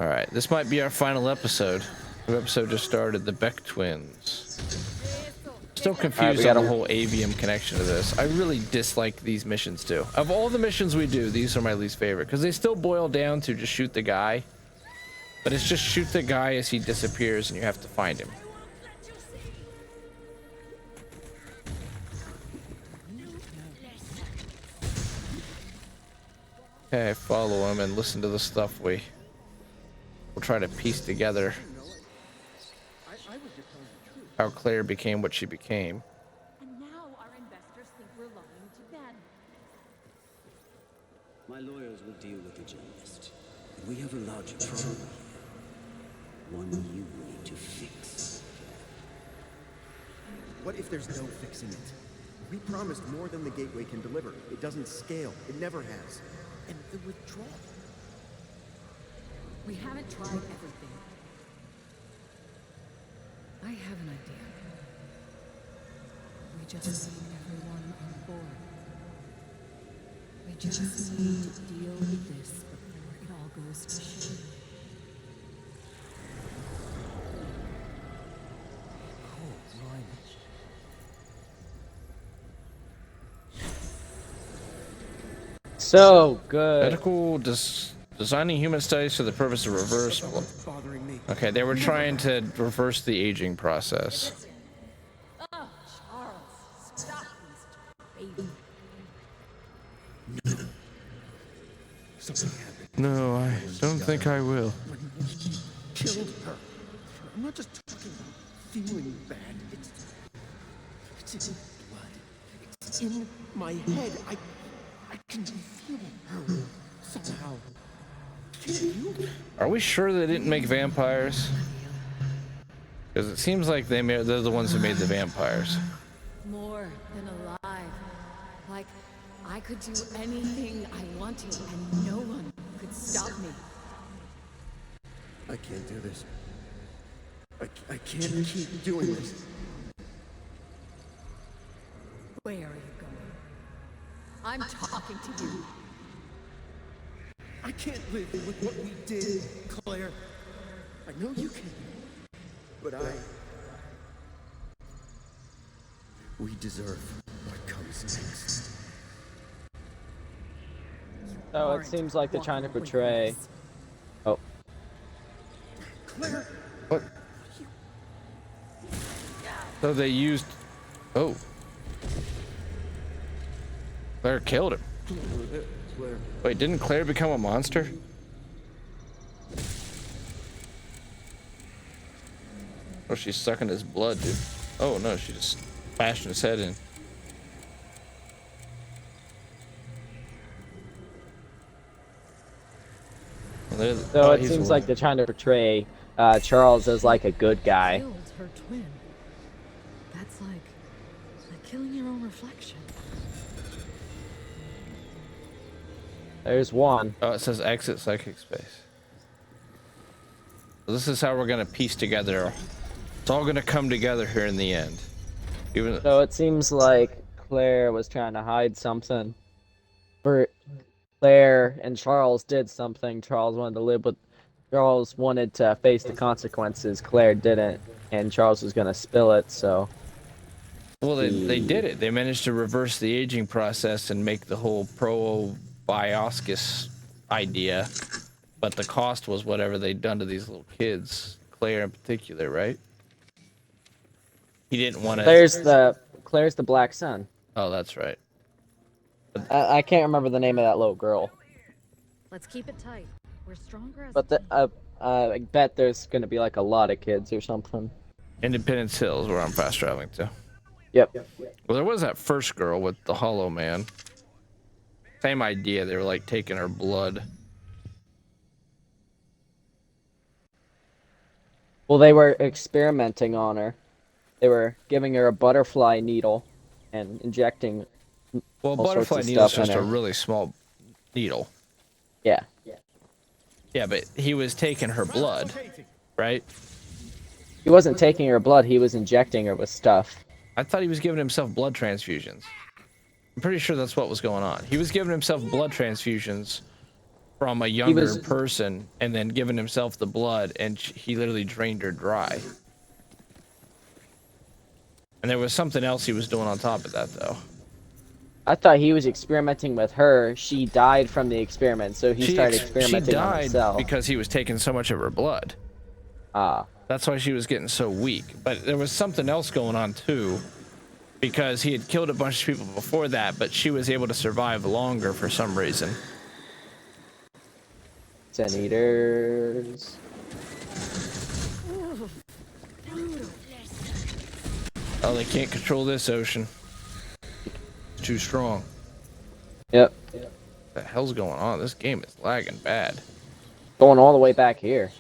Alright, this might be our final episode. The episode just started, the Beck twins. Still confused on the whole avium connection to this. I really dislike these missions too. Of all the missions we do, these are my least favorite because they still boil down to just shoot the guy. But it's just shoot the guy as he disappears and you have to find him. Okay, follow him and listen to the stuff we'll try to piece together how Claire became what she became. And now our investors think we're lying to them. My lawyers will deal with the journalist. We have a larger problem here. One you need to fix. What if there's no fixing it? We promised more than the gateway can deliver. It doesn't scale. It never has. And the withdrawal. We haven't tried everything. I have an idea. We just need everyone on board. We just need to deal with this before it all goes to shit. So good. Medical designing human studies for the purpose of reverse. Okay, they were trying to reverse the aging process. Oh, Charles, stop this baby. Something happened. No, I don't think I will. When he killed her. I'm not just talking about feeling bad. It's in blood. It's in my head. I can feel her somehow. Can you? Are we sure they didn't make vampires? Because it seems like they're the ones who made the vampires. More than alive. Like, I could do anything I wanted and no one could stop me. I can't do this. I can't keep doing this. Where are you going? I'm talking to you. I can't live with what we did, Claire. I know you can. But we deserve what comes next. So it seems like they're trying to portray. Oh. Claire! What? So they used. Oh. Claire killed him. Claire. Wait, didn't Claire become a monster? Oh, she's sucking his blood, dude. Oh no, she just bashed his head in. Well, So it seems like they're trying to portray Charles as like a good guy. Killed her twin. That's like killing your own reflection. There's one. Oh, it says exit psychic space. So this is how we're gonna piece together. It's all gonna come together here in the end. Even So it seems like Claire was trying to hide something. Claire and Charles did something. Charles wanted to face the consequences. Claire didn't, and Charles was gonna spill it. So. well, they did it. They managed to reverse the aging process and make the whole probiosis idea, but the cost was whatever they'd done to these little kids. Claire in particular, right? He didn't want to. Claire's the Black Sun. Oh, that's right. I can't remember the name of that little girl. Let's keep it tight. We're stronger as But I bet there's gonna be like a lot of kids or something. Independence Hills, where I'm fast traveling to. Yep. Well, there was that first girl with the Hollow Man. Same idea. They were like taking her blood. Well, they were experimenting on her. They were giving her a butterfly needle and injecting. Well, all sorts butterfly of needle is stuff in just a her. really small needle. Yeah. Yeah, but he was taking her blood, right? He wasn't taking her blood. He was injecting her with stuff. I thought he was giving himself blood transfusions. I'm pretty sure that's what was going on. He was giving himself blood transfusions from a younger person and then giving himself the blood, and he literally drained her dry. And there was something else he was doing on top of that, though. I thought he was experimenting with her. She died from the experiment, so he started experimenting on himself. Because he was taking so much of her blood. Ah. That's why she was getting so weak. But there was something else going on, too. Because he had killed a bunch of people before that, but she was able to survive longer for some reason. 10 eaters. Oh, they can't control this ocean. It's too strong. Yep. What the hell's going on? This game is lagging bad. Going all the way back here.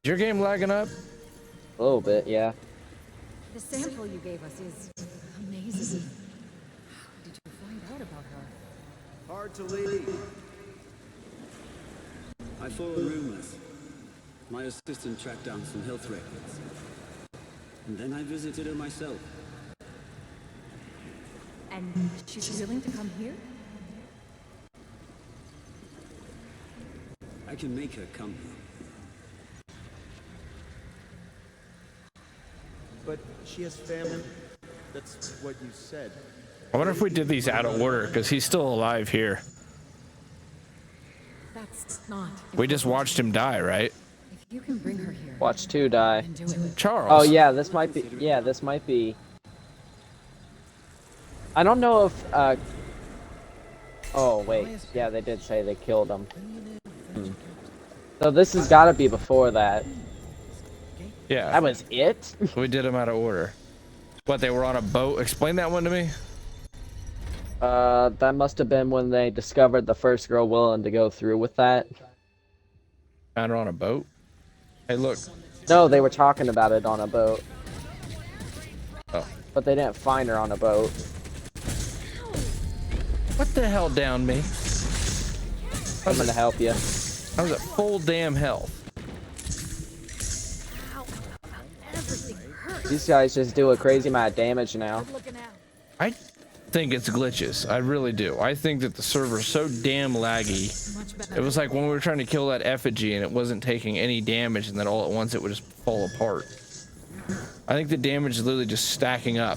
Is your game lagging up? A little bit, yeah. The sample you gave us is amazing. How did you find out about her? Hard to leave. I followed rumors. My assistant tracked down some health records. And then I visited her myself. And she's willing to come here? I can make her come here. But she has family. That's what you said. I wonder if we did these out of order, because he's still alive here. That's not. We just watched him die, right? If you can bring her here. Watch 2 die. And do it. Charles. Oh yeah, this might be. Yeah, this might be. I don't know if. Oh wait, yeah, they did say they killed him. So this has got to be before that. Yeah. That was it. We did them out of order. What, they were on a boat? Explain that one to me. That must have been when they discovered the first girl willing to go through with that. Found her on a boat? Hey, look. No, they were talking about it on a boat. Oh. But they didn't find her on a boat. What the hell downed me? I'm gonna help you. I was at full damn health. These guys just do a crazy amount of damage now. I think it's glitches. I really do. I think that the server's so damn laggy. It was like when we were trying to kill that effigy and it wasn't taking any damage, and then all at once it would just fall apart. I think the damage is literally just stacking up.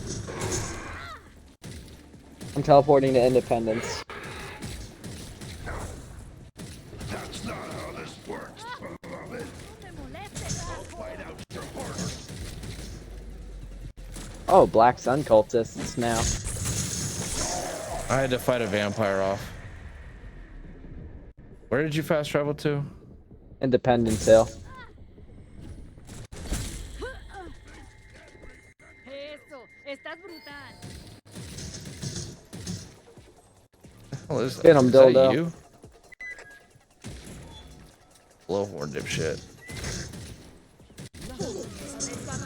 I'm teleporting to Independence. That's not how this works, beloved. I'll find out your order. Oh, Black Sun cultists now. I had to fight a vampire off. Where did you fast travel to? Independence Hill. What is that? Get him, Is that dildo. you? Blowhorn dipshit.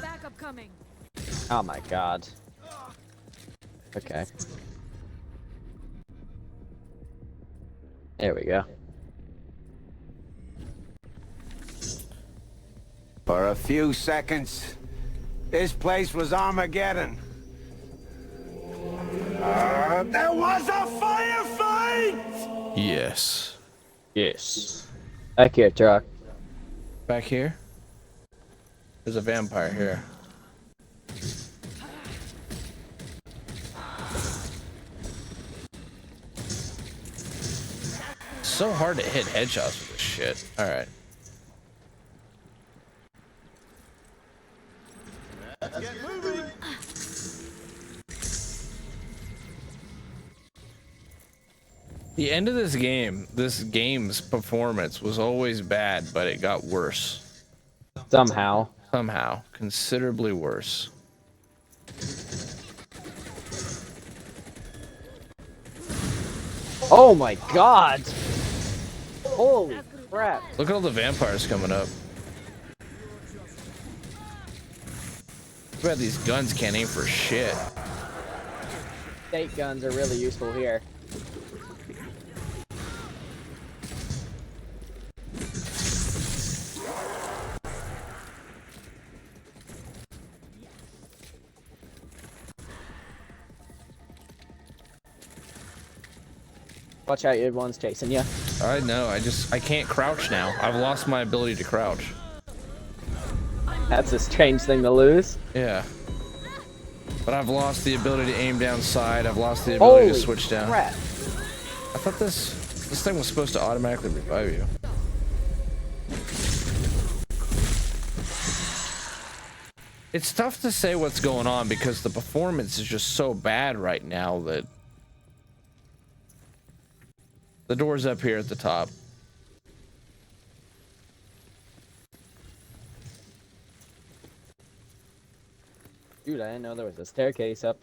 Backup coming. Oh my god. Okay. There we go. For a few seconds, this place was Armageddon. There was a firefight! Yes. Yes. Back here, truck. Back here? There's a vampire here. So hard to hit headshots with this shit. Alright. Let's get moving. The end of this game's performance was always bad, but it got worse. Somehow. Somehow. Considerably worse. Oh my god! Holy crap. Look at all the vampires coming up. Too bad these guns can't aim for shit. State guns are really useful here. Watch out, everyone's chasing you. I know. I can't crouch now. I've lost my ability to crouch. That's a strange thing to lose. Yeah. But I've lost the ability to aim down side. I've lost the ability to switch down. Crap. I thought this thing was supposed to automatically revive you. It's tough to say what's going on because the performance is just so bad right now that the door's up here at the top. Dude, I didn't know there was a staircase up.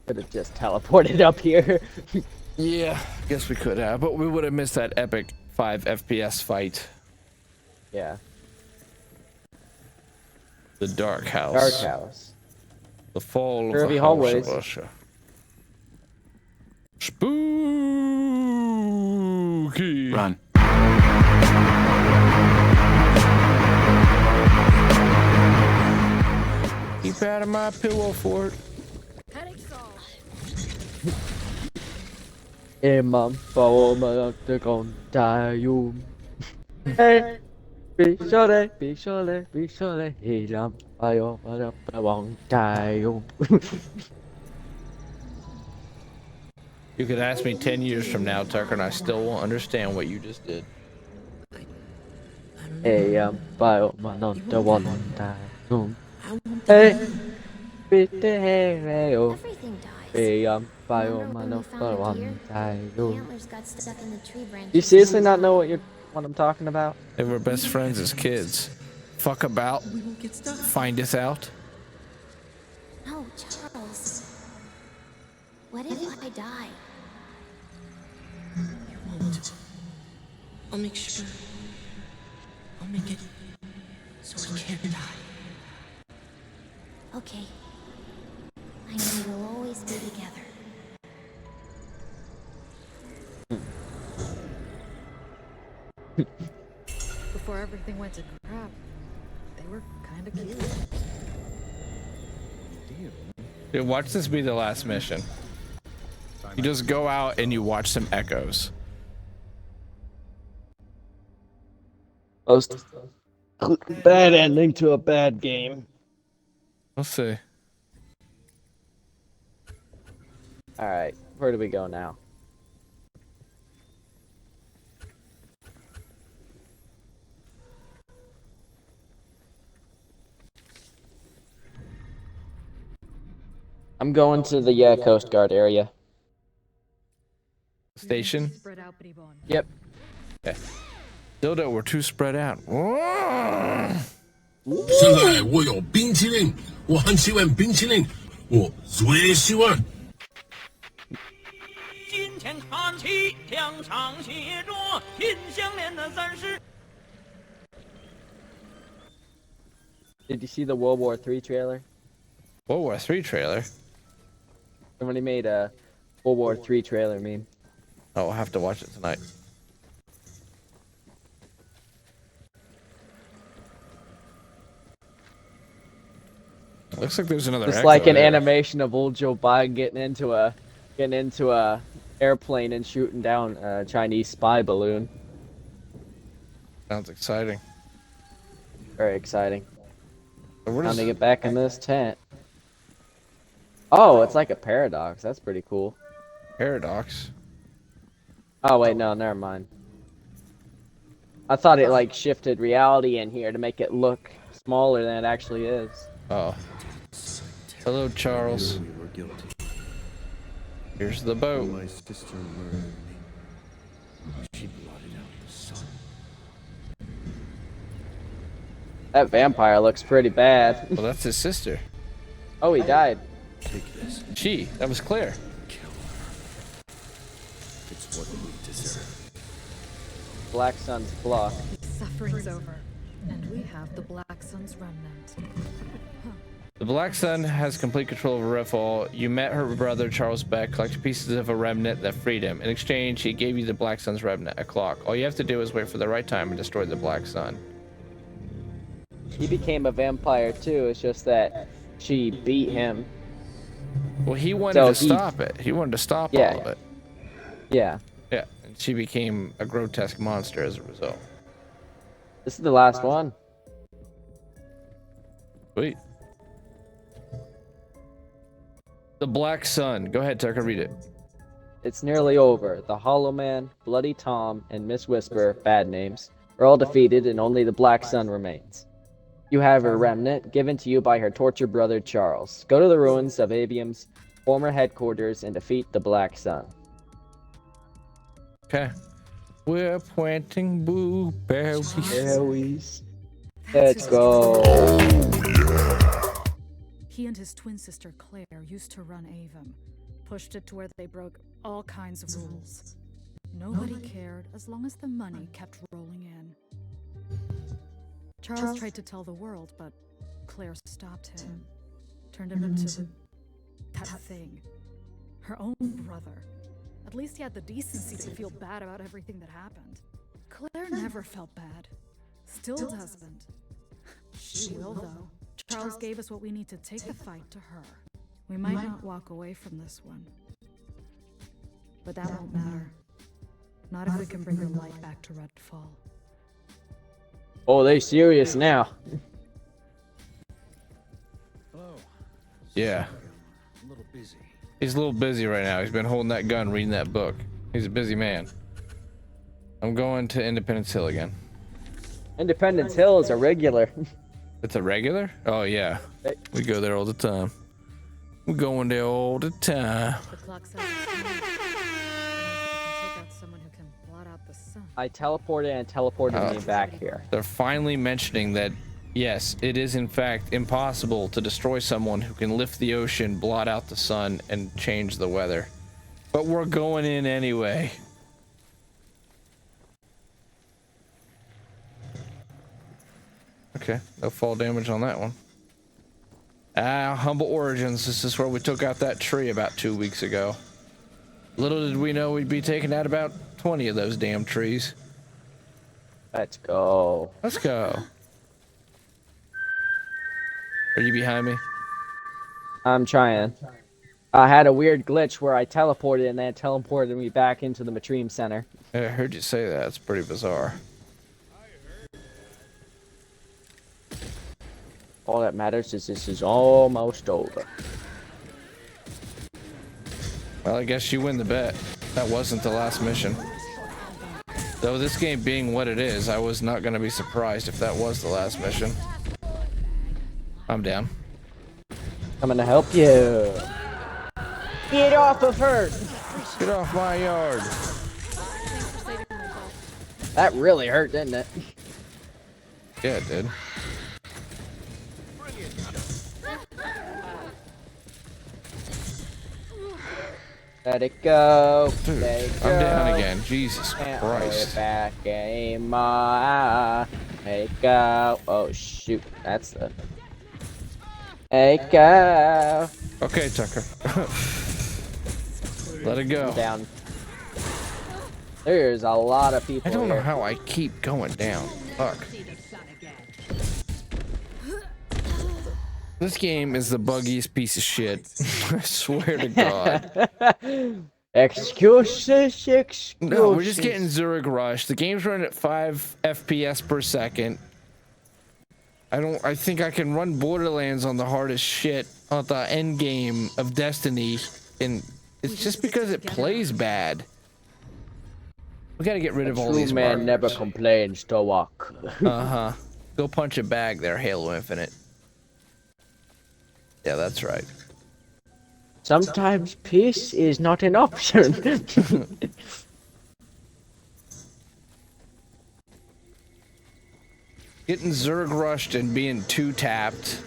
Could have just teleported up here. Yeah, guess we could have, but we would have missed that epic 5 FPS fight. Yeah. The Dark House. Dark House. The fall of Curvy the hallways. House of Usher. Spooky. Run. Keep out of my pillow fort. Imam bawa con tayo. Hey, bishole, hilam bayo bawang tayo. You could ask me 10 years from now, Tucker, and I still won't understand what you just did. Hey, bayo manon bawang tayo. Hey, bitte hey, Everything dies. hey, bayo Remember when manon we found bawang it here? tayo. The antlers got stuck in the tree branch. You seriously not know what I'm talking about? They were best friends as kids. Fuck about. We won't get stuck. Find us out. No, Charles. What if I die? You won't. I'll make sure. I'll make it so we can't die. Okay. I know we'll always be together. Before everything went to crap, they were kind of cute. Dude, watch this be the last mission. You just go out and you watch some echoes. Most bad ending to a bad game. Let's see. Alright, where do we go now? I'm going to the Coast Guard area. Station? Spread out, Bribon. Yep. Okay. Dildo, we're too spread out. 现在我有冰淇淋，我很喜欢冰淇淋，我最喜欢。金钱看齐，墙上写着金项链的30。Did you see the World War III trailer? World War III trailer? Somebody made a World War III trailer meme. Oh, I'll have to watch it tonight. Looks like there's another. It's like an there. animation of old Joe Biden getting into a airplane and shooting down a Chinese spy balloon. Sounds exciting. Very exciting. So where Time does to get back in this tent. Oh, it's like a paradox. That's pretty cool. Paradox? Oh wait, no, never mind. I thought it like shifted reality in here to make it look smaller than it actually is. Oh. Hello, Charles. We were guilty. Here's the boat. My sister murdered me. She blotted out the sun. That vampire looks pretty bad. Well, that's his sister. Oh, he died. Take this. That was Claire. Kill her. It's what we deserve. Black Sun's block. Suffering's over, and we have the Black Sun's remnant. The Black Sun has complete control over Redfall. You met her brother, Charles Beck, collected pieces of a remnant that freed him. In exchange, he gave you the Black Sun's remnant, a clock. All you have to do is wait for the right time and destroy the Black Sun. He became a vampire too. It's just that she beat him. Well, he wanted So to stop it. He wanted to stop Yeah. all of it. Yeah. Yeah, and she became a grotesque monster as a result. This is the last one. Sweet. The Black Sun. Go ahead, Tucker, read it. It's nearly over. The Hollow Man, Bloody Tom, and Miss Whisper, bad names, are all defeated and only the Black Sun remains. You have her remnant, given to you by her tortured brother Charles. Go to the ruins of Avium's former headquarters and defeat the Black Sun. Okay. We're planting blueberries. Let's go. He and his twin sister Claire used to run Avon, pushed it to where they broke all kinds of rules. Nobody cared as long as the money kept rolling in. Charles tried to tell the world, but Claire stopped him, turned him into that thing. Her own brother. At least he had the decency to feel bad about everything that happened. Claire never felt bad. Still doesn't. She will, though. Charles gave us what we need to take the fight to her. We might not walk away from this one. But that won't matter. Not if we can bring the light back to Redfall. Oh, they serious now. Yeah. I'm a little busy. He's a little busy right now. He's been holding that gun, reading that book. He's a busy man. I'm going to Independence Hill again. Independence Hill is a regular. It's a regular? Oh, yeah. We go there all the time. We're going there all the time. The clock says it's time. We can take out someone who can blot out the sun. I teleported and teleported me back here. They're finally mentioning that, yes, it is in fact impossible to destroy someone who can lift the ocean, blot out the sun, and change the weather. But we're going in anyway. Okay, no fall damage on that one. Humble Origins. This is where we took out that tree about 2 weeks ago. Little did we know we'd be taking out about 20 of those damn trees. Let's go. Let's go. Are you behind me? I'm trying. I had a weird glitch where I teleported and then it teleported me back into the Matreem Center. Yeah, I heard you say that. It's pretty bizarre. All that matters is this is almost over. Well, I guess you win the bet. That wasn't the last mission. Though this game being what it is, I was not going to be surprised if that was the last mission. I'm down. Coming to help you. Get off of her! Get off my yard. That really hurt, didn't it? Yeah, it did. Let it go. Dude, Let it I'm go. down again. Jesus Can't hold Christ. it back anymore. Let it go. Oh shoot, that's the. Let it go. Okay, Tucker. Let it go. Down. There's a lot of people. I don't know here. how I keep going down. Fuck. This game is the buggiest piece of shit. I swear to God. Excuses. No, we're just getting Zurich Rush. The game's running at 5 FPS per second. I think I can run Borderlands on the hardest shit on the end game of Destiny, and it's just because it plays bad. We gotta get rid of all True these man markers. never complains to walk. Uh-huh. Go punch a bag there, Halo Infinite. Yeah, that's right. Sometimes peace is not an option. Getting Zerg rushed and being two tapped.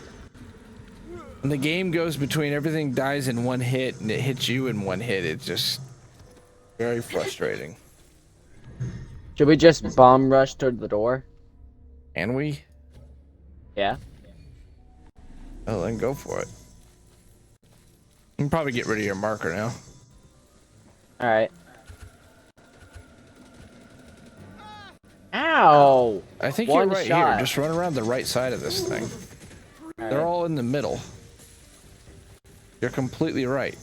When the game goes between everything dies in one hit and it hits you in one hit, it's just very frustrating. Should we just bomb rush toward the door? Can we? Yeah. Oh, then go for it. You can probably get rid of your marker now. Alright. Ow! I think One you're right shot. here. Just run around the right side of this thing. They're all in the middle. You're completely right.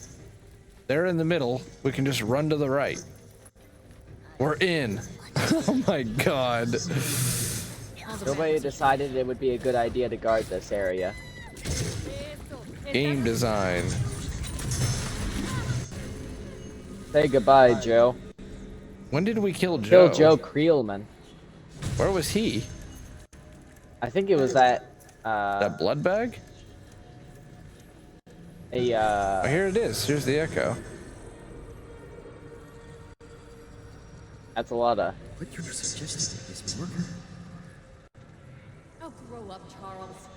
They're in the middle. We can just run to the right. We're in. Oh my god. Nobody decided it would be a good idea to guard this area. Game design. Say goodbye, Joe. When did we kill Joe? Kill Joe Creelman. Where was he? I think it was at That blood bag? Oh, here it is. Here's the echo. That's a lot of. What you're suggesting is murder. Oh, grow up, Charles.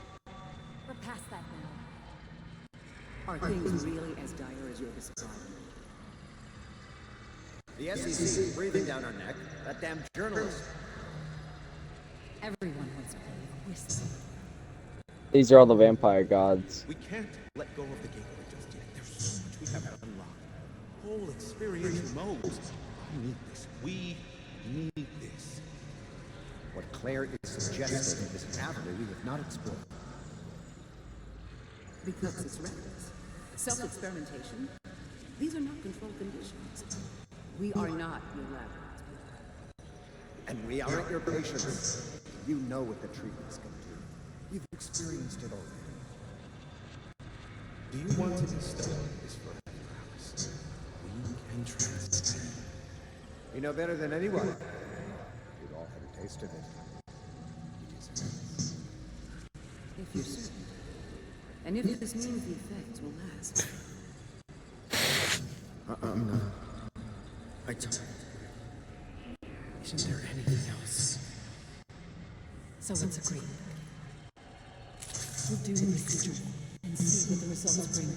We're past that now. Are things really as dire as you're describing? The SEC breathing down our neck. That damn journalist. Everyone wants to play with whistle. These are all the vampire gods. We can't let go of the gateway just yet. There's so much we have to unlock. Whole experiential modes. I need this. We need this. What Claire is suggesting is an avenue we have not explored. Because it's reckless. Self-experimentation. These are not controlled conditions. We are not your lab. And we aren't your patients. You know what the treatment's going to do. You've experienced it already. Do you want to be stuck with this for hours? We can transcend. You know better than anyone. We've all had a taste of it. It is If you're certain. And if this means the effects will last. I'm not. I don't. Isn't there anything else? So it's agreed. We'll do the residual and see what the results bring.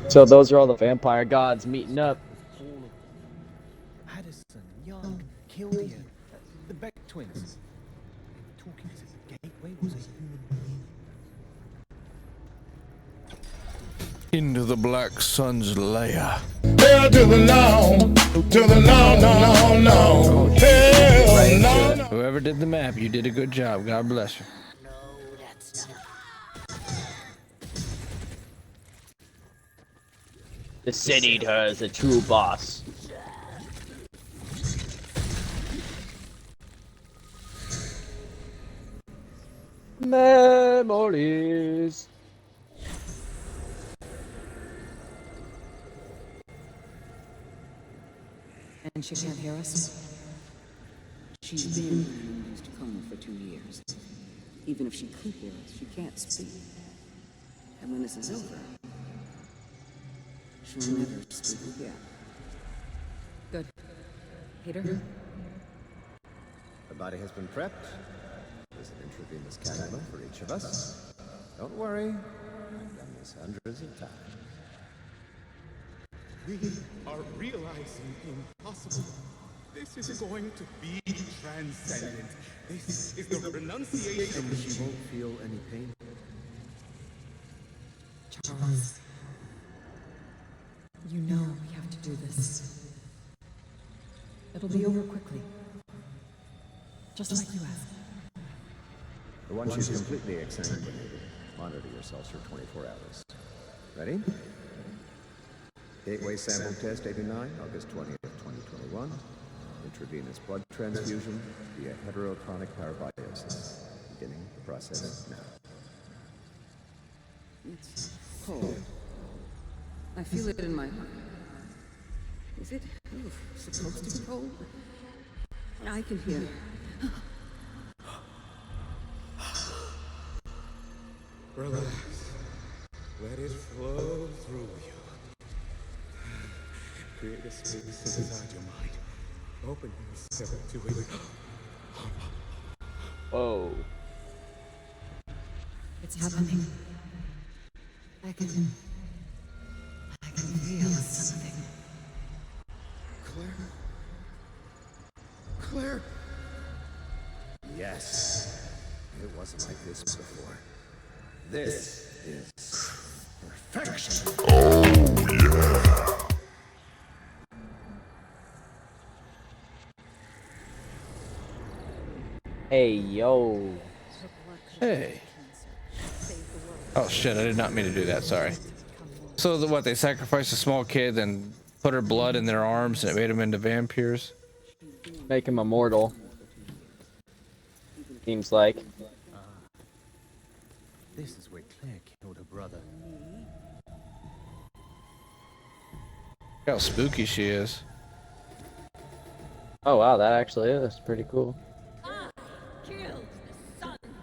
So those are all the vampire gods meeting up. Addison, Young, Kildia, the Beck twins. Talking to the gateway was a human being. Into the Black Sun's lair. Hell to the no, no. Hell no. Whoever did the map, you did a good job. God bless you. The Sin Eater is a true boss. Memories. And she can't hear us? She's been in an induced coma for 2 years. Even if she could hear us, she can't speak. And when this is over, she'll never speak again. Good. Peter? The body has been prepped. There's an intravenous cannula for each of us. Don't worry. I've done this hundreds of times. We are realizing the impossible. This is going to be transcendent. This is the renunciation. And she won't feel any pain. Charles, you know we have to do this. It'll be over quickly. Just like you asked. Once she's completely exsanguinated, monitor yourselves for 24 hours. Ready? Gateway sample test 89, August 20th, 2021. Intravenous blood transfusion via heterochronic parabiosis. Beginning the process now. It's cold. I feel it in my heart. Is it supposed to be cold? I can hear. Relax. Let it flow through you. Create a space inside your mind. Open yourself to it. Whoa. It's happening. I can feel something. Claire? Yes. It wasn't like this before. This is perfection. Oh, yeah. Hey, yo. Hey. Oh shit, I did not mean to do that, sorry. So what, they sacrificed a small kid and put her blood in their arms and it made them into vampires? Make him immortal. Seems like. This is where Claire killed her brother. Look how spooky she is. Oh wow, that actually is pretty cool.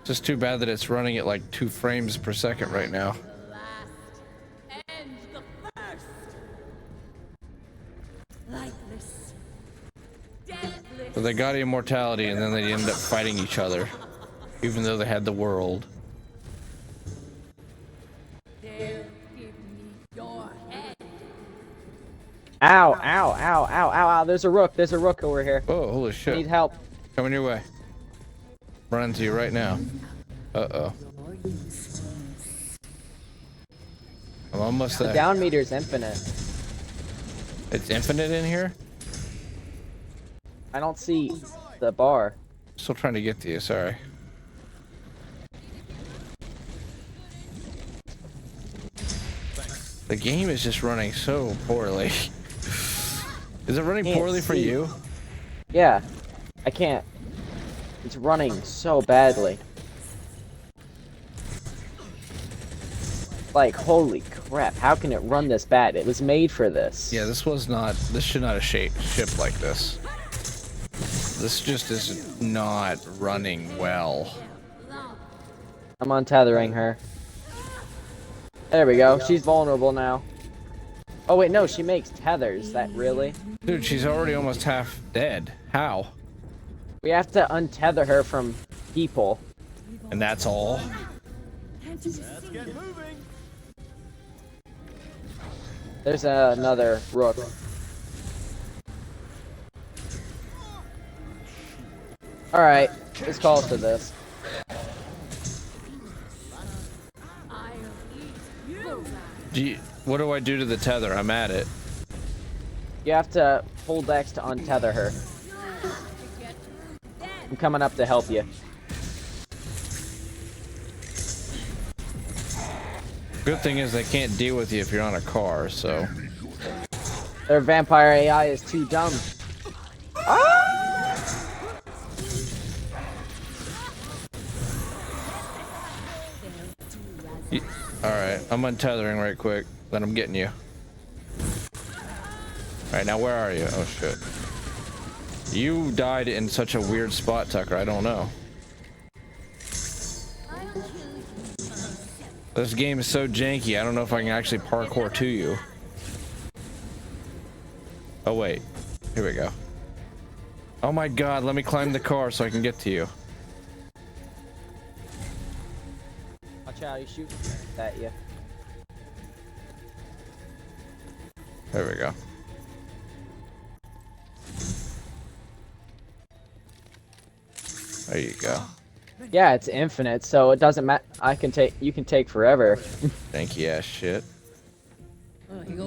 Just too bad that it's running at like 2 frames per second right now. So they got immortality and then they ended up fighting each other, even though they had the world. Ow, ow, ow, ow, ow, ow, there's a rook over here. Oh, holy shit. Need help. Coming your way. Running to you right now. Uh-oh. I'm almost there. The down meter's infinite. It's infinite in here? I don't see the bar. Still trying to get to you, sorry. The game is just running so poorly. Is it running poorly for you? Yeah, I can't. It's running so badly. Like, holy crap, how can it run this bad? It was made for this. Yeah, this should not have shipped like this. This just is not running well. I'm untethering her. There we go, she's vulnerable now. Oh wait, no, she makes tethers, that really? Dude, she's already almost half dead. How? We have to untether her from people. And that's all? Let's get moving. There's another rook. Alright, let's call for this. What do I do to the tether? I'm at it. You have to hold X to untether her. I'm coming up to help you. Good thing is they can't deal with you if you're on a car, so. Their vampire AI is too dumb. Alright, I'm untethering right quick. Then I'm getting you. Alright, now where are you? Oh shit. You died in such a weird spot, Tucker. I don't know. This game is so janky, I don't know if I can actually parkour to you. Oh wait, here we go. Oh my god, let me climb the car so I can get to you. Watch out, he's shooting at you. There we go. There you go. Yeah, it's infinite, so it doesn't matter. You can take forever. Thank you, ass shit. Get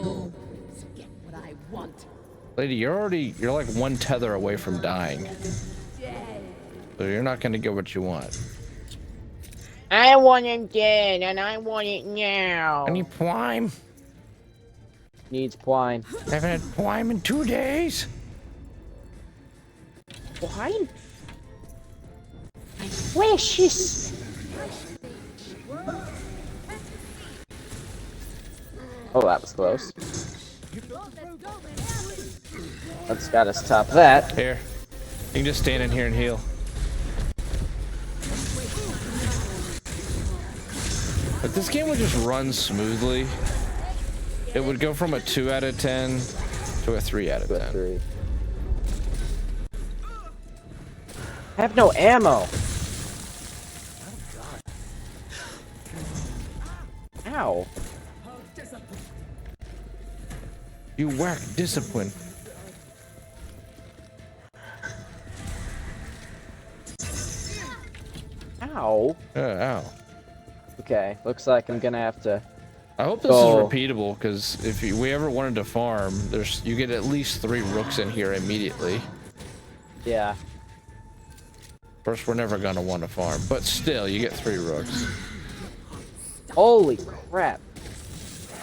what I want. Lady, you're like 1 tether away from dying. So you're not gonna get what you want. I want him dead, and I want it now. I need Prime. Needs Twine. I haven't had Prime in 2 days. Twine? Wishes. Oh, that was close. That's gotta stop that. Here. You can just stand in here and heal. If this game would just run smoothly, it would go from a 2 out of 10 to a 3 out of 10. 3. I have no ammo. Ow. You whack discipline. Ow. Ow. Okay, looks like I'm gonna have to. I hope this is repeatable, because if we ever wanted to farm, you get at least 3 rooks in here immediately. Yeah. First, we're never gonna want to farm, but still, you get 3 rooks. Holy crap.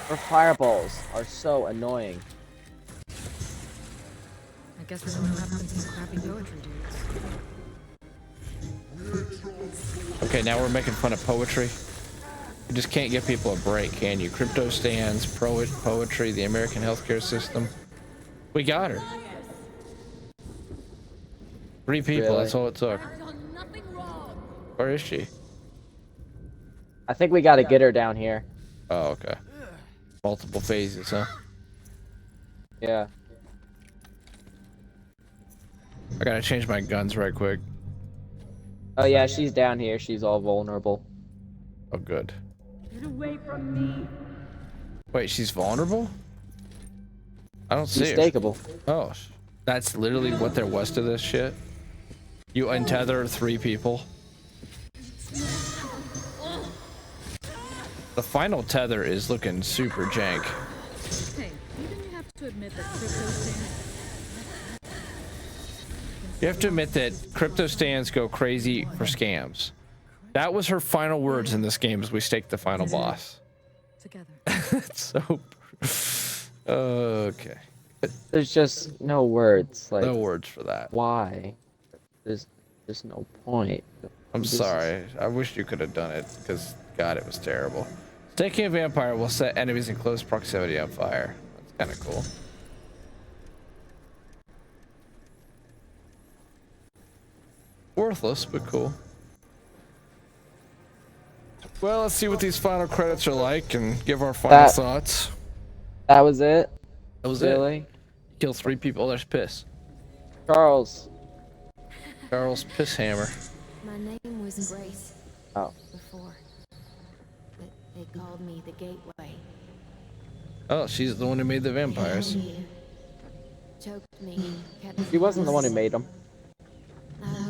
Her fireballs are so annoying. I guess we're gonna have some crappy poetry dudes. Okay, now we're making fun of poetry. You just can't give people a break, can you? Crypto stands, poetry, the American healthcare system. We got her. 3 people, Really? that's all it took. Where is she? I think we gotta get her down here. Oh, okay. Multiple phases, huh? Yeah. I gotta change my guns right quick. Oh yeah, she's down here. She's all vulnerable. Oh, good. Get away from me. Wait, she's vulnerable? I don't see She's her. stakeable. Oh, that's literally what there was to this shit? You untether 3 people? The final tether is looking super jank. Hey, even you have to admit that crypto stands. You have to admit that crypto stands go crazy for scams. That was her final words in this game as we stake the final boss. Together. So... okay. There's just no words. Like, No words for that. why? There's no point. I'm sorry. I wish you could have done it, because, God, it was terrible. Staking a vampire will set enemies in close proximity on fire. That's kind of cool. Worthless, but cool. Well, let's see what these final credits are like and give our final thoughts. That was it? That was really? it. Kill 3 people. There's piss. Charles. Charles Pisshammer. My name was Grace. Oh. Before. But they called me the Gateway. Oh, she's the one who made the vampires. Choked me. She wasn't the one who made them.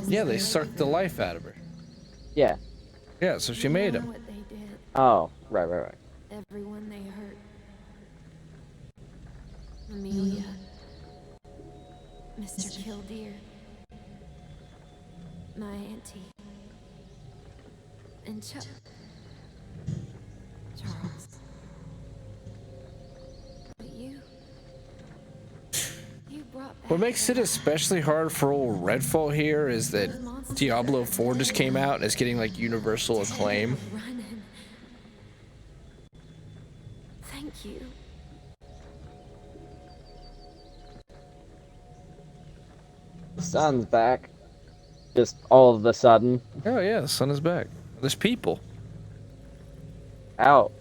Yeah, they sucked the life out of her. Yeah. Yeah, so she made them. What they did. Oh, right. Everyone they hurt. Amelia. Mr. Killdeer. My auntie. And Chuck. Charles. But you brought back What makes it especially hard for old Redfall here is that Diablo 4 just came out and is getting like universal acclaim. running. Thank you. The sun's back. Just all of a sudden. Oh yeah, the sun is back. There's people. Out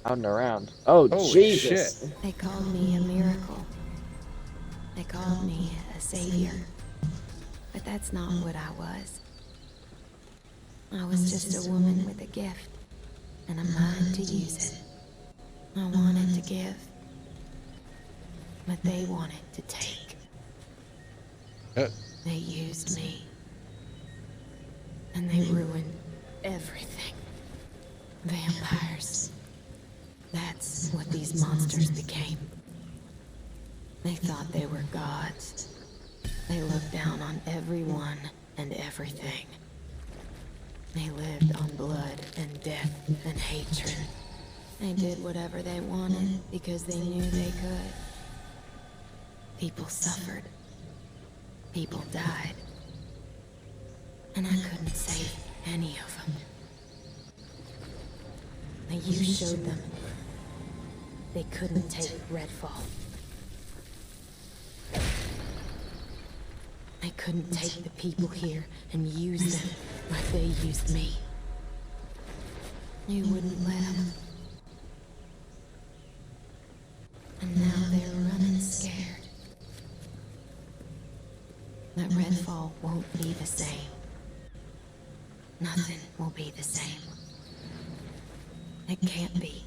and around. Oh, Holy Jesus. shit. They called me a miracle. They called me a savior. But that's not what I was. I was just a woman with a gift and a mind to use it. I wanted to give, but they wanted to take. They used me. And they ruined everything. Vampires. That's what these monsters became. They thought they were gods. They looked down on everyone and everything. They lived on blood and death and hatred. They did whatever they wanted because they knew they could. People suffered. People died. And I couldn't save any of them. But you showed them they couldn't take Redfall. They couldn't take the people here and use them like they used me. You wouldn't let them. And now they're running scared. That Redfall won't be the same. Nothing will be the same. It can't be.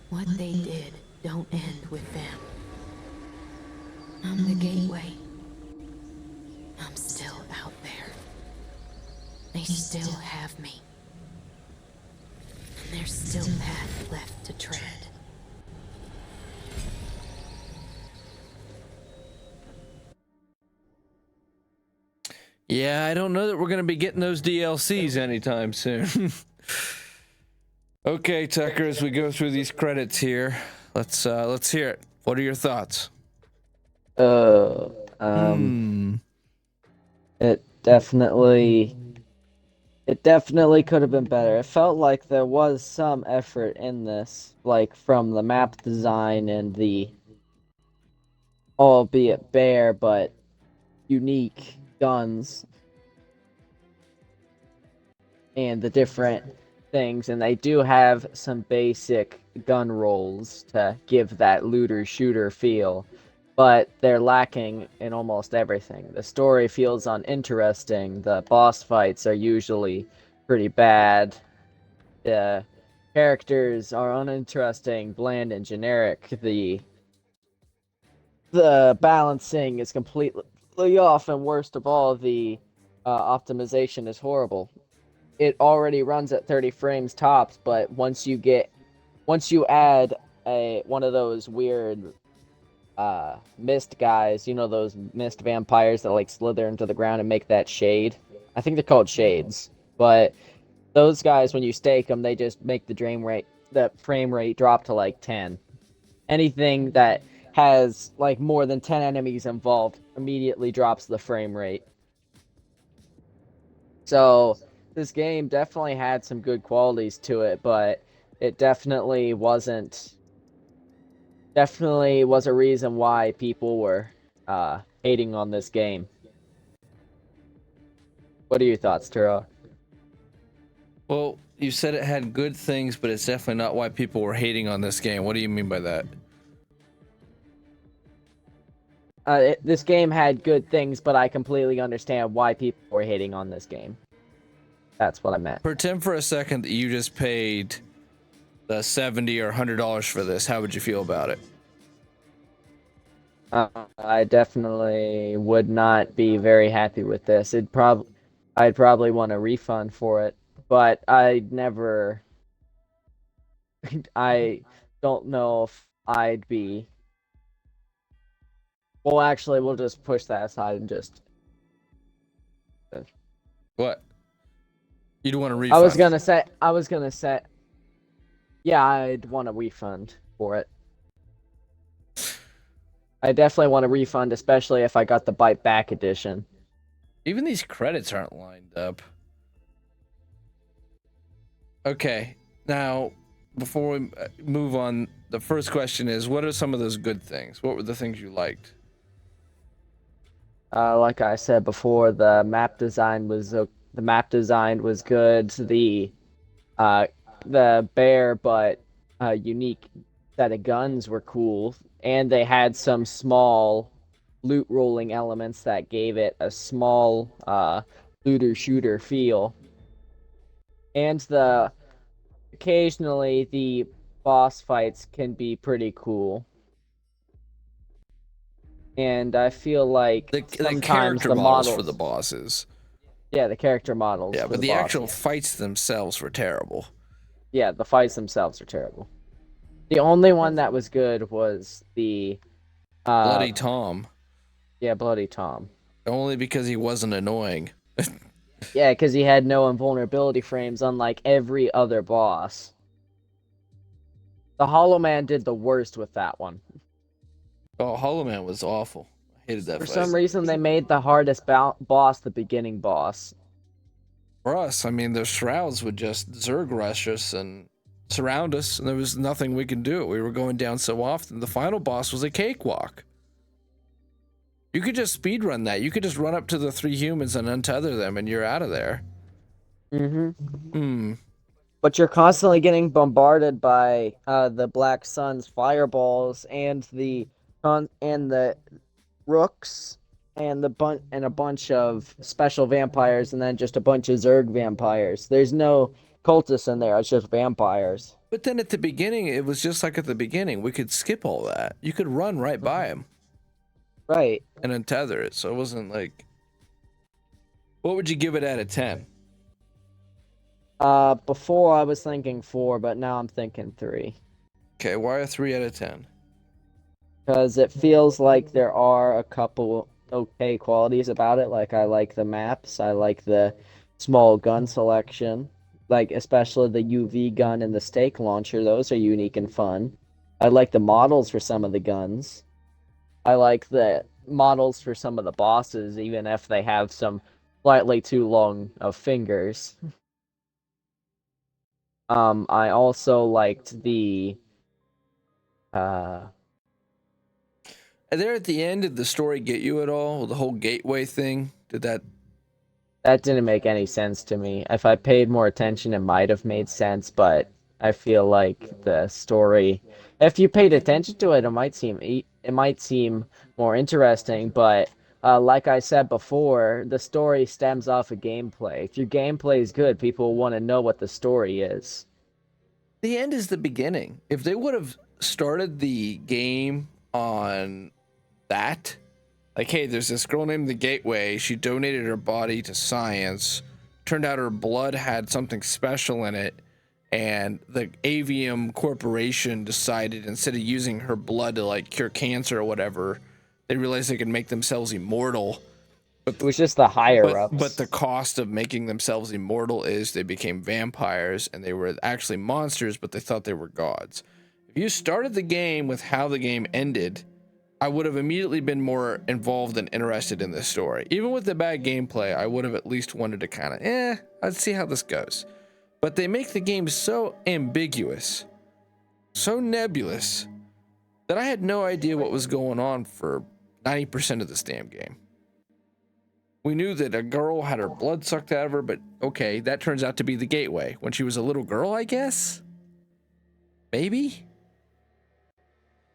What they did don't end with them. I'm the gateway. I'm still out there. They still have me. And there's still path left to tread. Yeah, I don't know that we're gonna be getting those DLCs anytime soon. Okay, Tucker, as we go through these credits here, let's hear it. What are your thoughts? It definitely could have been better. It felt like there was some effort in this, like from the map design and the albeit bare but unique guns and the different things, and they do have some basic gun rolls to give that looter shooter feel, but they're lacking in almost everything. The story feels uninteresting, the boss fights are usually pretty bad, the characters are uninteresting, bland, and generic, the balancing is completely off, and worst of all, the optimization is horrible. It already runs at 30 frames tops, but once you add one of those weird mist guys, you know, those mist vampires that like slither into the ground and make that shade. I think they're called shades, but those guys, when you stake them, they just make the frame rate drop to like 10. Anything that has like more than 10 enemies involved immediately drops the frame rate. So this game definitely had some good qualities to it, but it definitely was a reason why people were hating on this game. What are your thoughts, Turo? Well, you said it had good things, but it's definitely not why people were hating on this game. What do you mean by that? This game had good things, but I completely understand why people were hating on this game. That's what I meant. Pretend for a second that you just paid the $70 or $100 for this. How would you feel about it? I definitely would not be very happy with this. I'd probably want a refund for it, but I don't know if I'd be. Well, actually, we'll just push that aside and just. What? You'd want a refund? I was gonna say. Yeah, I'd want a refund for it. I definitely want a refund, especially if I got the Bite Back edition. Even these credits aren't lined up. Okay, now, before we move on, the first question is, what are some of those good things? What were the things you liked? Like I said before, the map design was good. The bare but unique set of guns were cool, and they had some small loot rolling elements that gave it a small looter shooter feel. And occasionally the boss fights can be pretty cool. And I feel like the sometimes character the models for the bosses. Yeah, the character models. Yeah, for but the bosses. actual fights themselves were terrible. Yeah, the fights themselves are terrible. The only one that was good was the Bloody Tom. Yeah, Bloody Tom. Only because he wasn't annoying. Yeah, because he had no invulnerability frames, unlike every other boss. The Hollow Man did the worst with that one. Oh, Hollow Man was awful. I hated that For fight. some reason, they made the hardest boss the beginning boss. For us, I mean, the shrouds would just Zerg rush us and surround us, and there was nothing we could do. We were going down so often. The final boss was a cakewalk. You could just speedrun that. You could just run up to the 3 humans and untether them, and you're out of there. But you're constantly getting bombarded by the Black Sun's fireballs and the rooks and a bunch of special vampires, and then just a bunch of Zerg vampires. There's no cultists in there. It's just vampires. But then at the beginning, it was just like at the beginning. We could skip all that. You could run right by them. Right. And untether it. So it wasn't like... What would you give it out of 10? Before I was thinking 4, but now I'm thinking 3. Okay, why a 3 out of 10? Because it feels like there are a couple okay qualities about it. Like I like the maps, I like the small gun selection, like especially the UV gun and the stake launcher. Those are unique and fun. I like the models for some of the guns. I like the models for some of the bosses, even if they have some slightly too long of fingers. I also liked the And there at the end, did the story get you at all? The whole gateway thing? Did that? that didn't make any sense to me. If I paid more attention, it might have made sense, but I feel like the story, if you paid attention to it, it might seem more interesting. But like I said before, the story stems off of gameplay. If your gameplay is good, people will want to know what the story is. The end is the beginning. If they would have started the game on that, like, hey, there's this girl named the Gateway. She donated her body to science. Turned out her blood had something special in it. And the Avium Corporation decided instead of using her blood to like cure cancer or whatever, they realized they could make themselves immortal. But it was just the higher ups. But the cost of making themselves immortal is they became vampires, and they were actually monsters, but they thought they were gods. If you started the game with how the game ended, I would have immediately been more involved and interested in this story. Even with the bad gameplay, I would have at least wanted to kind of, let's see how this goes. But they make the game so ambiguous, so nebulous, that I had no idea what was going on for 90% of this damn game. We knew that a girl had her blood sucked out of her, but okay, that turns out to be the Gateway. When she was a little girl, I guess? Maybe?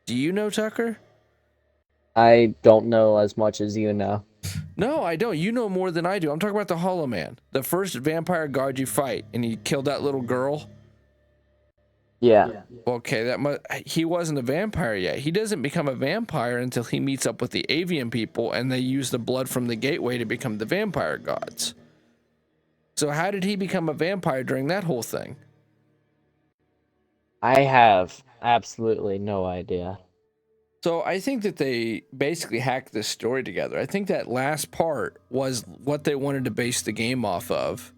Do you know, Tucker? I don't know as much as you know. No, I don't. You know more than I do. I'm talking about the Hollow Man. The first vampire god you fight, and he killed that little girl. Yeah. Okay, he wasn't a vampire yet. He doesn't become a vampire until he meets up with the Avian people, and they use the blood from the Gateway to become the vampire gods. So how did he become a vampire during that whole thing? I have absolutely no idea. So I think that they basically hacked this story together. I think that last part was what they wanted to base the game off of.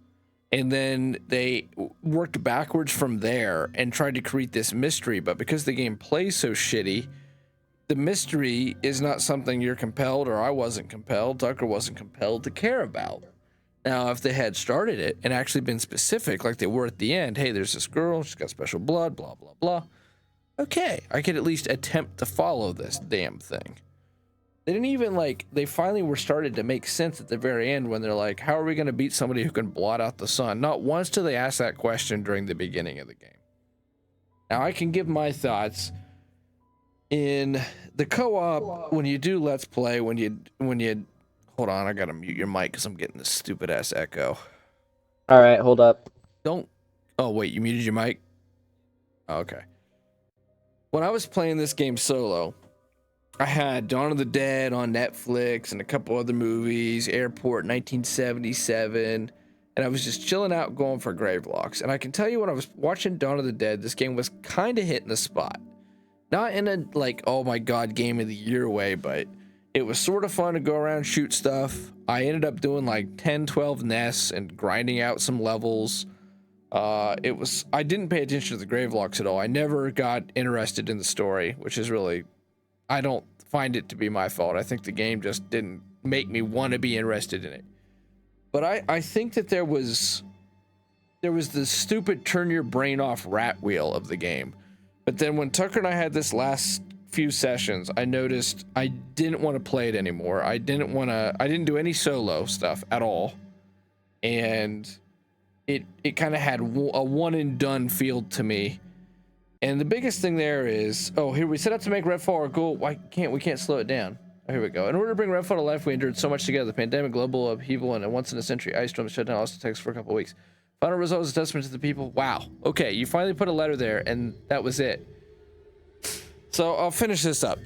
And then they worked backwards from there and tried to create this mystery. But because the game plays so shitty, the mystery is not something you're compelled, or I wasn't compelled, Tucker wasn't compelled to care about. Now, if they had started it and actually been specific like they were at the end, hey, there's this girl, she's got special blood, blah, blah, blah. Okay, I could at least attempt to follow this damn thing. They didn't even they finally were started to make sense at the very end when they're like, how are we going to beat somebody who can blot out the sun? Not once do they ask that question during the beginning of the game. Now, I can give my thoughts. In the co-op, when you do Let's Play, when you, hold on, I got to mute your mic because I'm getting this stupid ass echo. All right, hold up. Oh, wait, you muted your mic? Oh, okay. When I was playing this game solo, I had Dawn of the Dead on Netflix and a couple other movies, Airport 1977, and I was just chilling out going for grave walks. And I can tell you when I was watching Dawn of the Dead, this game was kind of hitting the spot. Not in a, oh my god, game of the year way, but it was sort of fun to go around shoot stuff. I ended up doing 10, 12 nests and grinding out some levels. I didn't pay attention to the grave locks at all. I never got interested in the story, which is really, I don't find it to be my fault. I think the game just didn't make me want to be interested in it. But I think that there was this stupid turn your brain off rat wheel of the game. But then when Tucker and I had this last few sessions, I noticed I didn't want to play it anymore. I didn't do any solo stuff at all. And it kind of had a one and done feel to me. And the biggest thing there is, here we set out to make Redfall our goal. We can't slow it down. Oh, here we go. In order to bring Redfall to life, we endured so much together. The pandemic, global upheaval, and a once-in-a-century ice storm shut down Austin, Texas for a couple of weeks. Final result is a testament to the people. Wow. Okay, you finally put a letter there, and that was it. So I'll finish this up.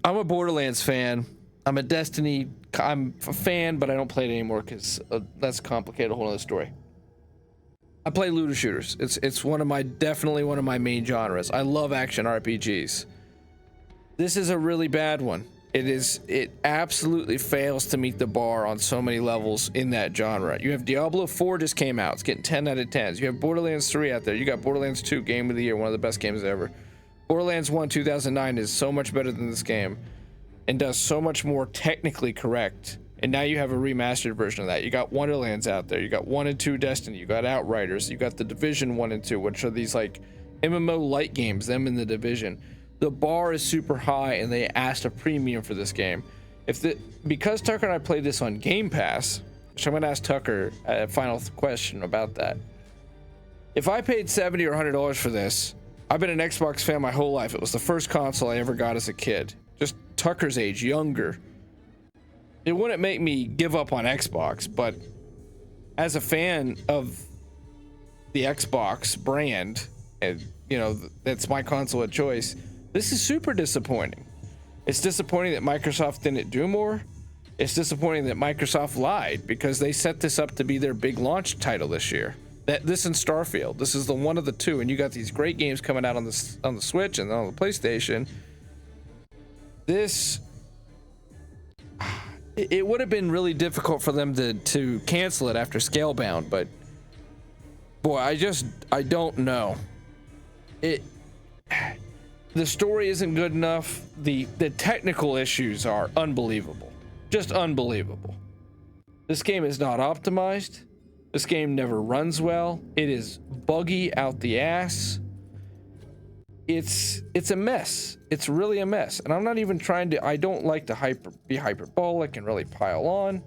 I'm a Borderlands fan. I'm a Destiny. I'm a fan, but I don't play it anymore because that's complicated. A whole other story. I play looter shooters. It's definitely one of my main genres. I love action RPGs. This is a really bad one. It absolutely fails to meet the bar on so many levels in that genre. You have Diablo 4 just came out. It's getting 10 out of 10s. You have Borderlands 3 out there. You got Borderlands 2 Game of the Year, one of the best games ever. Borderlands 1 2009 is so much better than this game and does so much more technically correct. And now you have a remastered version of that. You got Wonderlands out there. You got 1 and 2 Destiny. You got Outriders. You got the Division 1 and 2, which are these like MMO light games, them in the Division. The bar is super high, and they asked a premium for this game. Because Tucker and I played this on Game Pass, which I'm gonna ask Tucker a final question about that. If I paid $70 or $100 for this, I've been an Xbox fan my whole life. It was the first console I ever got as a kid. Just Tucker's age, younger. It wouldn't make me give up on Xbox, but as a fan of the Xbox brand, and you know, that's my console of choice, this is super disappointing. It's disappointing that Microsoft didn't do more. It's disappointing that Microsoft lied, because they set this up to be their big launch title this year. This and Starfield. This is the one of the two, and you got these great games coming out on the Switch and on the PlayStation. It would have been really difficult for them to cancel it after Scalebound, but boy, I don't know. The story isn't good enough. The technical issues are unbelievable. Just unbelievable. This game is not optimized. This game never runs well. It is buggy out the ass. It's a mess. It's really a mess. And I'm not even trying to, I don't like to be hyperbolic and really pile on,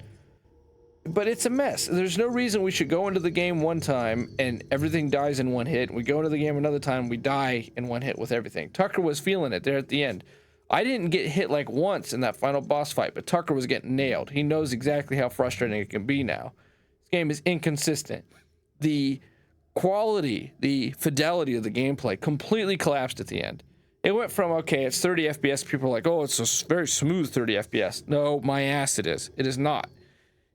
but it's a mess. There's no reason we should go into the game one time and everything dies in one hit. We go into the game another time, we die in one hit with everything. Tucker was feeling it there at the end. I didn't get hit like once in that final boss fight, but Tucker was getting nailed. He knows exactly how frustrating it can be now. This game is inconsistent. The quality, the fidelity of the gameplay completely collapsed at the end. It went from, okay, it's 30 FPS. People are like, oh, it's a very smooth 30 FPS. No, my ass it is. It is not.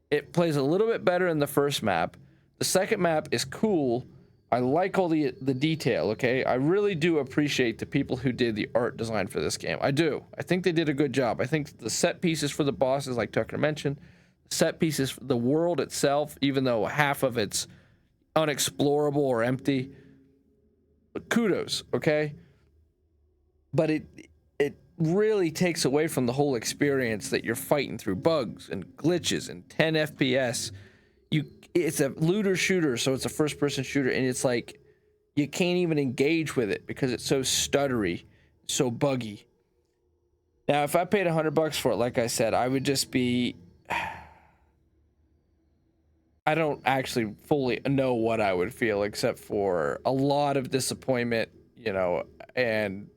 It plays a little bit better in the first map. The second map is cool. I like all the detail, okay? I really do appreciate the people who did the art design for this game. I do. I think they did a good job. I think the set pieces for the bosses, like Tucker mentioned, set pieces for the world itself, even though half of it's unexplorable or empty, but kudos, okay? But it really takes away from the whole experience that you're fighting through bugs and glitches and 10 FPS. It's a looter shooter, so it's a first-person shooter, and it's like you can't even engage with it because it's so stuttery, so buggy. Now, if I paid $100 for it, like I said, I would just be... I don't actually fully know what I would feel, except for a lot of disappointment, you know, and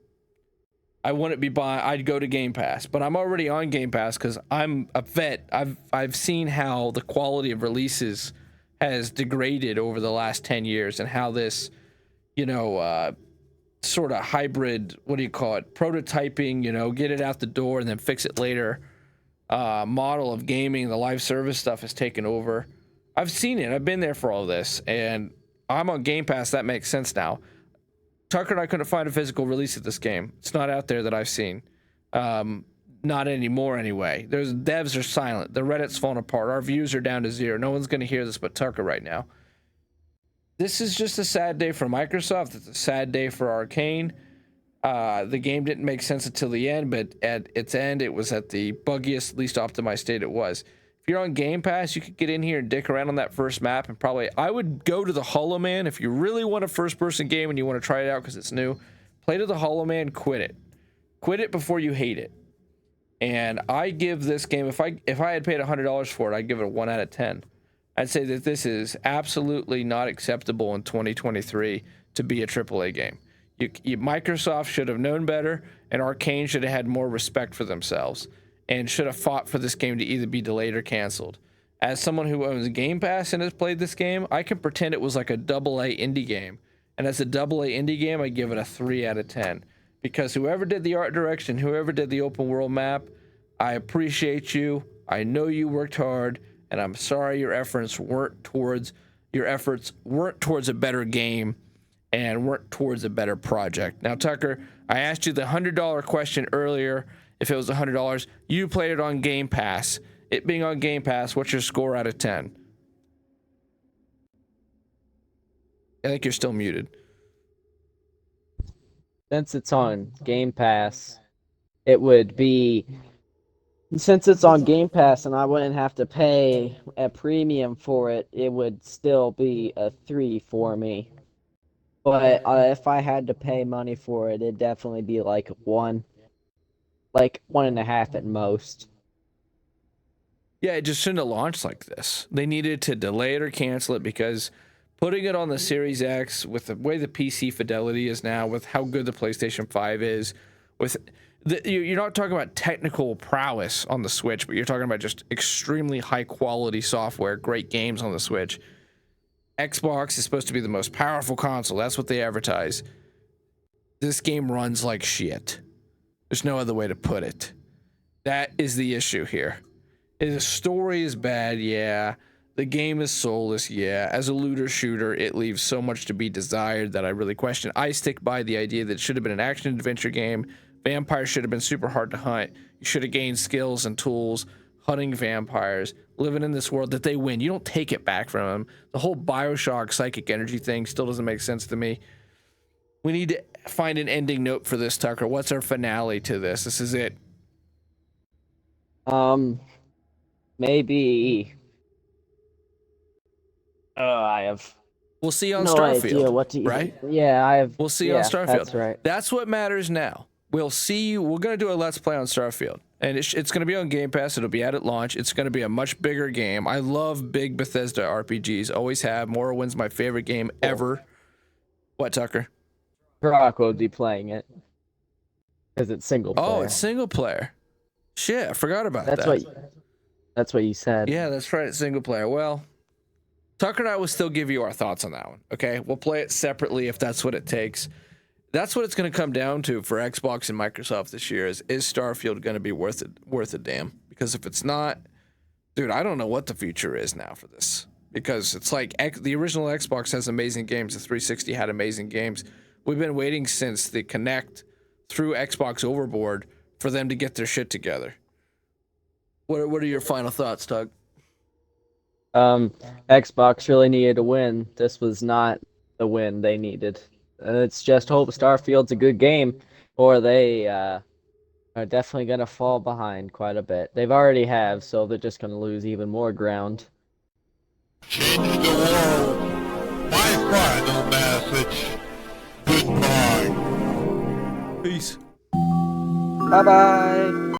I wouldn't be buying. I'd go to Game Pass, but I'm already on Game Pass because I'm a vet. I've seen how the quality of releases has degraded over the last 10 years, and how this, you know, sort of hybrid, what do you call it, prototyping, you know, get it out the door and then fix it later, model of gaming, the live service stuff has taken over. I've seen it. I've been there for all this, and I'm on Game Pass. That makes sense now. Tucker and I couldn't find a physical release of this game. It's not out there that I've seen. Not anymore, anyway. Devs are silent. The Reddit's falling apart. Our views are down to 0. No one's going to hear this but Tucker right now. This is just a sad day for Microsoft. It's a sad day for Arkane. The game didn't make sense until the end, but at its end, it was at the buggiest, least optimized state it was. If you're on Game Pass, you could get in here and dick around on that first map, and probably, I would go to the Hollow Man. If you really want a first-person game and you want to try it out because it's new, play to the Hollow Man, quit it. Quit it before you hate it. And I give this game, if I had paid $100 for it, I'd give it a 1 out of 10. I'd say that this is absolutely not acceptable in 2023 to be a AAA game. Microsoft should have known better, and Arkane should have had more respect for themselves, and should have fought for this game to either be delayed or canceled. As someone who owns Game Pass and has played this game, I can pretend it was like a AA indie game. And as a AA indie game, I give it a 3 out of 10. Because whoever did the art direction, whoever did the open world map, I appreciate you. I know you worked hard, and I'm sorry your efforts weren't towards a better game and weren't towards a better project. Now, Tucker, I asked you the $100 question earlier, if it was $100. You played it on Game Pass. It being on Game Pass, what's your score out of 10? I think you're still muted. Since it's on Game Pass, it would be... Since it's on Game Pass and I wouldn't have to pay a premium for it, it would still be a 3 for me. But if I had to pay money for it, it'd definitely be like 1. Like 1.5 at most. Yeah, it just shouldn't have launched like this. They needed to delay it or cancel it because putting it on the Series X with the way the PC fidelity is now, with how good the PlayStation 5 is, with... You're not talking about technical prowess on the Switch, but you're talking about just extremely high quality software, great games on the Switch. Xbox is supposed to be the most powerful console. That's what they advertise. This game runs like shit. There's no other way to put it. That is the issue here. The story is bad, yeah. The game is soulless, yeah. As a looter shooter, it leaves so much to be desired that I really question. I stick by the idea that it should have been an action adventure game. Vampires should have been super hard to hunt. You should have gained skills and tools hunting vampires, living in this world that they win. You don't take it back from them. The whole Bioshock psychic energy thing still doesn't make sense to me. We need to find an ending note for this, Tucker. What's our finale to this? This is it. Maybe... I have... We'll see on no Starfield, idea what to right? Yeah, I have... We'll see on Starfield. That's right. That's what matters now. We'll see. We're going to do a Let's Play on Starfield. And it's going to be on Game Pass. It'll be out at launch. It's going to be a much bigger game. I love big Bethesda RPGs. Always have. Morrowind's my favorite game ever. What, Tucker? Brock will be playing it. Because it's single player. Oh, it's single player. Shit, I forgot about that. That's what you said. Yeah, that's right. It's single player. Well, Tucker and I will still give you our thoughts on that one. Okay? We'll play it separately if that's what it takes. That's what it's going to come down to for Xbox and Microsoft this year is Starfield going to be worth a damn? Because if it's not, dude, I don't know what the future is now for this. Because it's like the original Xbox has amazing games. The 360 had amazing games. We've been waiting since the Kinect through Xbox Overboard for them to get their shit together. What are your final thoughts, Doug? Xbox really needed a win. This was not the win they needed. It's just hope Starfield's a good game, or they are definitely going to fall behind quite a bit. They've already have, so they're just going to lose even more ground. Change the world. My final message. Goodbye. Peace. Bye-bye.